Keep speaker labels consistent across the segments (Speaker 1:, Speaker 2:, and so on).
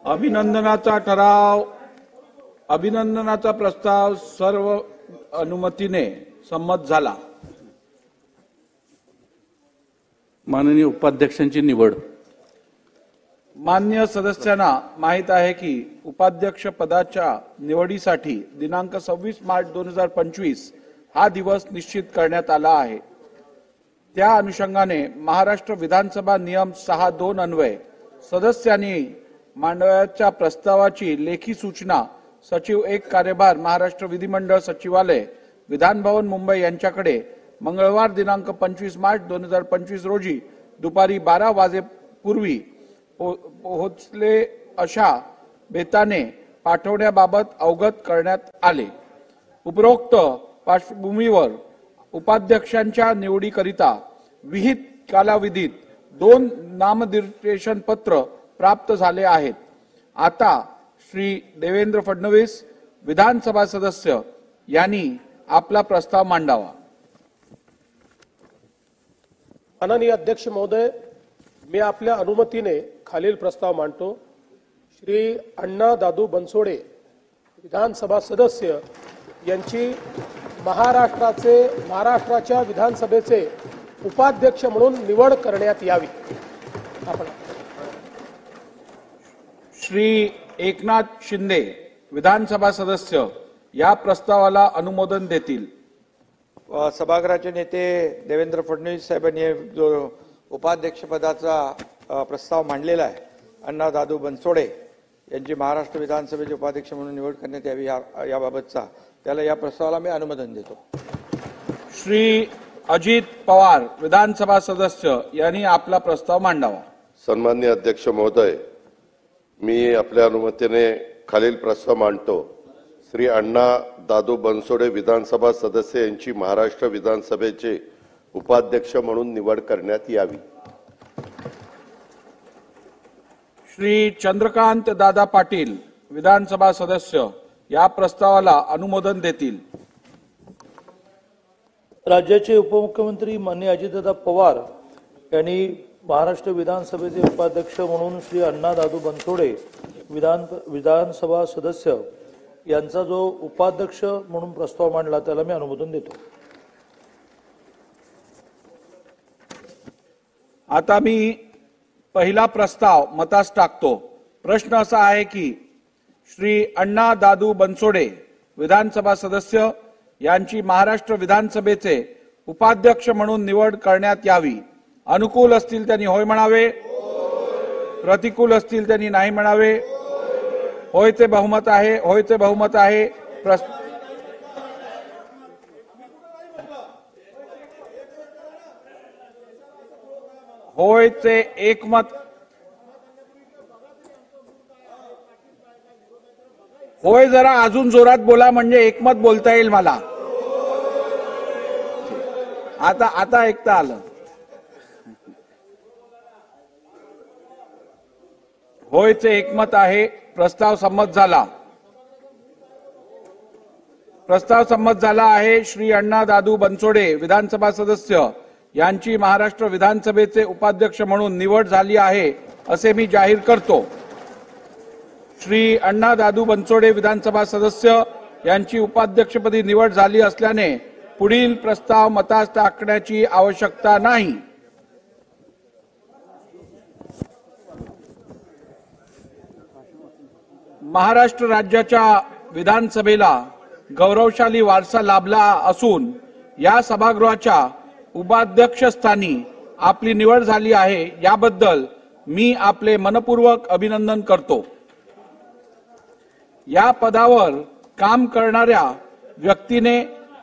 Speaker 1: अभिनंदनाचा प्रस्ताव सर्व अनुमतीने संमत झाला।
Speaker 2: माननीय उपाध्यक्षांची निवड।
Speaker 1: मान्य सदस्यांना माहित आहे की उपाध्यक्ष पदाच्या निवडीसाठी दिनांक 26 मार्च 2025 हा दिवस निश्चित करण्यात आला आहे। त्या अनुषंगाने महाराष्ट्र विधानसभा नियम 6(2) अन्वये सदस्यांनी मांडवाच्या प्रस्तावाची लेखी सूचना सचिव 1 कार्यभार महाराष्ट्र विधिमंडळ सचिवालय विधान भवन मुंबई यांच्याकडे मंगळवार दिनांक 25 मार्च 2025 रोजी दुपारी 12 वाजेपूर्वी पोहोचले अशा बेताने पाठवण्याबाबत अवगत करण्यात आले। उपरोक्त पार्श्वभूमीवर उपाध्यक्षांच्या निवडीकरिता विहित कालावधीत 2 नामनिर्देशन पत्र प्राप्त झाले आहेत। आता श्री देवेंद्र फडणवीस विधानसभा सदस्य यांनी आपला प्रस्ताव मांडावा।
Speaker 3: माननीय अध्यक्ष महोदय, मी आपल्या अनुमतीने खालील प्रस्ताव मांडतो। श्री अण्णा दादू बनसोडे विधानसभा सदस्य यांची महाराष्ट्राच्या विधानसभेचे उपाध्यक्ष म्हणून निवड करण्यात यावी।
Speaker 1: श्री एकनाथ शिंदे विधानसभा सदस्य या प्रस्तावाला अनुमोदन देतील।
Speaker 4: सभागृहाचे नेते देवेंद्र फडणवीस साहेबांनी जो उपाध्यक्ष पदाचा प्रस्ताव मांडलेला आहे, अण्णा दादू बनसोडे यांची महाराष्ट्र विधानसभेचे उपाध्यक्ष म्हणून निवड करण्यात यावी याबाबतचा त्याला या प्रस्तावाला मी अनुमोदन देतो।
Speaker 1: श्री अजित पवार विधानसभा सदस्य यांनी आपला प्रस्ताव मांडावा।
Speaker 5: सन्माननीय अध्यक्ष महोदय, मी आपल्या अनुमतीने खालील प्रस्ताव मांडतो। श्री अण्णा दादू बनसोडे विधानसभा सदस्य यांची महाराष्ट्र विधानसभेचे उपाध्यक्ष म्हणून निवड करण्यात यावी।
Speaker 1: श्री चंद्रकांत दादा पाटील विधानसभा सदस्य या प्रस्तावाला अनुमोदन देतील।
Speaker 6: राज्याचे उपमुख्यमंत्री माननीय अजितदादा पवार यांनी महाराष्ट्र विधानसभेचे उपाध्यक्ष म्हणून श्री अण्णा दादू बनसोडे विधानसभा सदस्य यांचा जो उपाध्यक्ष म्हणून प्रस्ताव मांडला त्याला मी अनुमोदन देतो।
Speaker 1: आता मी पहिला प्रस्ताव मतास टाकतो। प्रश्न असा आहे की श्री अण्णा दादू बनसोडे विधानसभा सदस्य यांची महाराष्ट्र विधानसभेचे उपाध्यक्ष म्हणून निवड करण्यात यावी। अनुकूल असतील त्यांनी होय म्हणावे, प्रतिकूल असतील त्यांनी नाही म्हणावे। होयचे बहुमत आहे, होयचे बहुमत आहे। होयचे एकमत। होय जरा अजून जोरात बोला म्हणजे एकमत बोलता येईल मला। आता ऐकता आलं। होयचे एकमत आहे। प्रस्ताव संमत झाला। प्रस्ताव संमत झाला आहे। श्री अण्णा दादू बनसोडे विधानसभा सदस्य यांची महाराष्ट्र विधानसभेचे उपाध्यक्ष म्हणून निवड झाली आहे असे मी जाहीर करतो। श्री अण्णा दादू बनसोडे विधानसभा सदस्य यांची उपाध्यक्षपदी निवड झाली असल्याने पुढील प्रस्ताव मतास टाकण्याची आवश्यकता नाही। महाराष्ट्र राज्याच्या विधानसभेला गौरवशाली वारसा लाभला असून या सभागृहाच्या उपाध्यक्षस्थानी आपली निवड झाली आहे याबद्दल मी आपले मनपूर्वक अभिनंदन करतो। या पदावर काम करणाऱ्या व्यक्तीने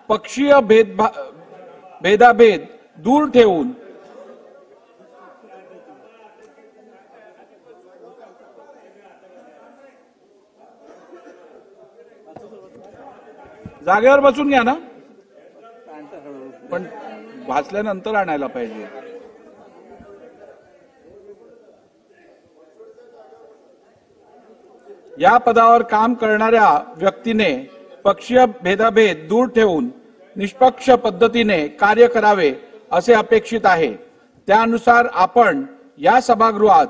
Speaker 1: पक्षीय भेदाभेद दूर ठेवून जागेवर बसून घ्या ना, पण वाचल्यानंतर आणायला पाहिजे। या पदावर काम करणाऱ्या व्यक्तीने पक्षीय भेदाभेद दूर ठेवून निष्पक्ष पद्धतीने कार्य करावे असे अपेक्षित आहे। त्यानुसार आपण या सभागृहात